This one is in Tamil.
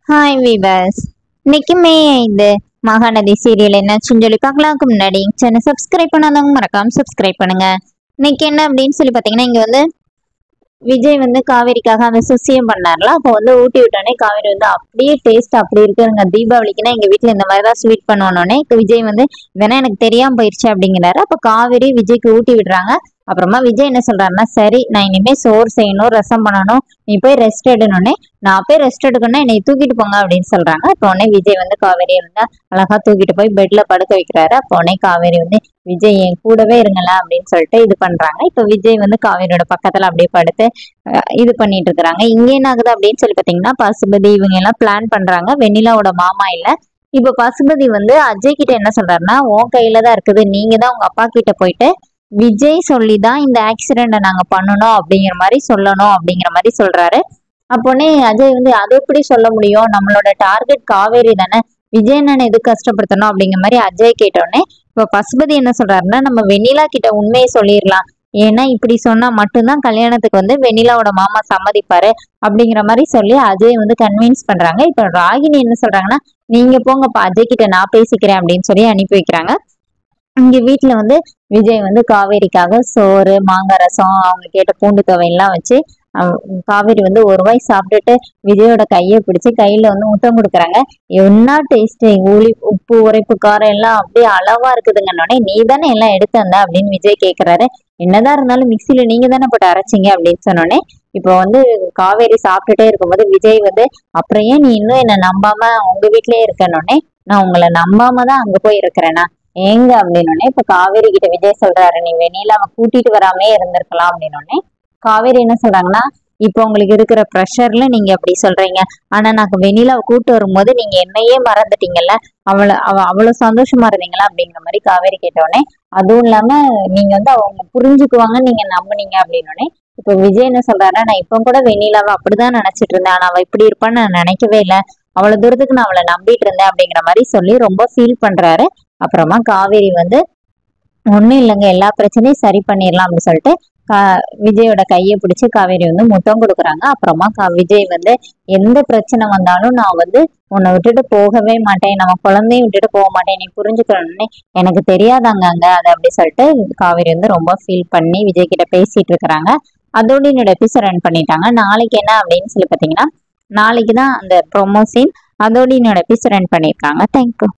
Hi viewers. இன்னைக்கு மே 5 மகாநதி சீரியல் என்னாச்சுன்னு சொல்லி பார்க்கலாம்க்கு முன்னாடி சேனல் சப்ஸ்கிரைப் பண்ணாதவங்க மறக்காம சப்ஸ்கிரைப் பண்ணுங்க. இன்னைக்கு என்ன அப்படின்னு சொல்லி பார்த்தீங்கன்னா, இங்க வந்து விஜய் வந்து காவேரிக்காக அந்த சுசியம் பண்ணார்ல, அப்போ வந்து ஊட்டி விட்டோடனே காவேரி வந்து அப்படியே டேஸ்ட் அப்படி இருக்குங்க. தீபாவளிக்குன்னா எங்க வீட்டுல இந்த மாதிரி தான் ஸ்வீட் பண்ணுவோன்னே விஜய் வந்து இதெல்லாம் எனக்கு தெரியாம போயிடுச்சு அப்படிங்கிறாரு. அப்ப காவேரி விஜய்க்கு ஊட்டி விடுறாங்க. அப்புறமா விஜய் என்ன சொல்றாருன்னா, சரி நான் இனிமே சோறு செய்யணும், ரசம் பண்ணணும், நீ போய் ரெஸ்ட் எடுனோடனே நான் போய் ரெஸ்ட் எடுக்கணும்னா என்னை தூக்கிட்டு போங்க அப்படின்னு சொல்றாங்க. அப்போ உடனே விஜய் வந்து காவேரி இருந்தா அழகா தூக்கிட்டு போய் பெட்ல படுக்க வைக்கிறாரு. அப்போ உடனே காவேரி வந்து விஜய் என் கூடவே இருங்களா அப்படின்னு சொல்லிட்டு இது பண்றாங்க. இப்ப விஜய் வந்து காவேரியோட பக்கத்துல அப்படியே படுத்து இது பண்ணிட்டு இருக்கிறாங்க. இங்க என்ன ஆகுது அப்படின்னு சொல்லி பாத்தீங்கன்னா, பசுபதி இவங்க எல்லாம் பிளான் பண்றாங்க. வெண்ணிலாவோட மாமா இல்ல. இப்ப பசுபதி வந்து அஜய் கிட்ட என்ன சொல்றாருன்னா, உன் கையில தான் இருக்குது, நீங்க தான் உங்க அப்பா கிட்ட போயிட்டு விஜய் சொல்லிதான் இந்த ஆக்சிடென்ட நாங்க பண்ணணும் அப்படிங்கிற மாதிரி சொல்லணும் அப்படிங்கிற மாதிரி சொல்றாரு. அப்போனே அஜய் வந்து அது எப்படி சொல்ல முடியும், நம்மளோட டார்கெட் காவேரி தானே, விஜய் நான் எதுக்கு கஷ்டப்படுத்தணும் அப்படிங்கிற மாதிரி அஜய் கேட்டோடனே இப்ப பசுபதி என்ன சொல்றாருன்னா, நம்ம வெண்ணிலா கிட்ட உண்மையை சொல்லிடலாம், ஏன்னா இப்படி சொன்னா மட்டும்தான் கல்யாணத்துக்கு வந்து வெண்ணிலாவோட மாமா சம்மதிப்பாரு அப்படிங்கிற மாதிரி சொல்லி அஜய் வந்து கன்வின்ஸ் பண்றாங்க. இப்ப ராகினி என்ன சொல்றாங்கன்னா, நீங்க போங்கப்பா அஜய் கிட்ட நான் பேசிக்கிறேன் அப்படின்னு சொல்லி அனுப்பி வைக்கிறாங்க. இங்க வீட்டுல வந்து விஜய் வந்து காவேரிக்காக சோறு, மாங்காய் ரசம், அவங்க கேட்ட பூண்டு துவையெல்லாம் வச்சு காவேரி வந்து ஒரு வாய் சாப்பிட்டுட்டு விஜயோட கையை பிடிச்சு கையில வந்து முத்தம் கொடுக்குறாங்க. என்ன டேஸ்ட், உப்பு உரைப்பு காரம் எல்லாம் அப்படியே அளவா இருக்குதுங்கன்னொடனே நீ தானே எல்லாம் எடுத்து வந்த அப்படின்னு விஜய் கேட்கிறாரு. என்னதான் இருந்தாலும் மிக்சியில நீங்க தானே போட்டு அரைச்சிங்க அப்படின்னு சொன்னோடனே இப்போ வந்து காவேரி சாப்பிட்டுட்டே இருக்கும்போது விஜய் வந்து அப்புறம் ஏன் நீ இன்னும் என்ன நம்பாம உங்க வீட்லயே இருக்கனோடனே, நான் உங்களை நம்பாம தான் அங்க போய் இருக்கிறேன்னா ஏங்க அப்படின்னோடனே இப்ப காவேரி கிட்ட விஜய் சொல்றாரு, நீ வெண்ணிலாவை கூட்டிட்டு வராமே இருந்திருக்கலாம் அப்படின்னோடனே காவேரி என்ன சொல்றாங்கன்னா, இப்போ உங்களுக்கு இருக்கிற ப்ரெஷர்ல நீங்க அப்படி சொல்றீங்க, ஆனா நான் வெண்ணிலாவை கூட்டு வரும்போது நீங்க என்னையே மறந்துட்டீங்கல்ல, அவ்வளவு சந்தோஷமா இருந்தீங்களா அப்படிங்கிற மாதிரி காவேரி கேட்டோடனே, அதுவும் இல்லாம நீங்க வந்து அவங்க புரிஞ்சுக்குவாங்கன்னு நீங்க நம்புனீங்க அப்படின்னோடனே இப்ப விஜய் என்ன சொல்றாருன்னா, நான் இப்ப கூட வெண்ணிலாவை அப்படிதான் நினைச்சிட்டு இருந்தேன், ஆனா அவ இப்படி இருப்பான்னு நான் நினைக்கவே இல்லை, அவ்வளவு தூரத்துக்கு நான் அவளை நம்பிட்டு இருந்தேன் அப்படிங்கிற மாதிரி சொல்லி ரொம்ப ஃபீல் பண்றாரு. அப்புறமா காவேரி வந்து ஒண்ணும் இல்லைங்க, எல்லா பிரச்சனையும் சரி பண்ணிடலாம் அப்படின்னு சொல்லிட்டு விஜயோட கையை பிடிச்சு காவேரி வந்து முத்தம் கொடுக்குறாங்க. அப்புறமா விஜய் வந்து எந்த பிரச்சனை வந்தாலும் நான் வந்து உன்னை விட்டுட்டு போகவே மாட்டேன், நம்ம குழந்தையும் விட்டுட்டு போக மாட்டேன், நீ புரிஞ்சுக்கணும்னு எனக்கு தெரியாதாங்க அங்க அது அப்படி சொல்லிட்டு காவேரி வந்து ரொம்ப ஃபீல் பண்ணி விஜய் கிட்ட பேசிட்டு இருக்கிறாங்க. அதோட என்னோட எபிசோட் ரன் பண்ணிட்டாங்க. நாளைக்கு என்ன அப்படின்னு சொல்லி பாத்தீங்கன்னா, நாளைக்கு தான் அந்த ப்ரொமோ சீன், அதோட என்னோட எபிசோட் ரன் பண்ணியிருக்காங்க. தேங்க்யூ.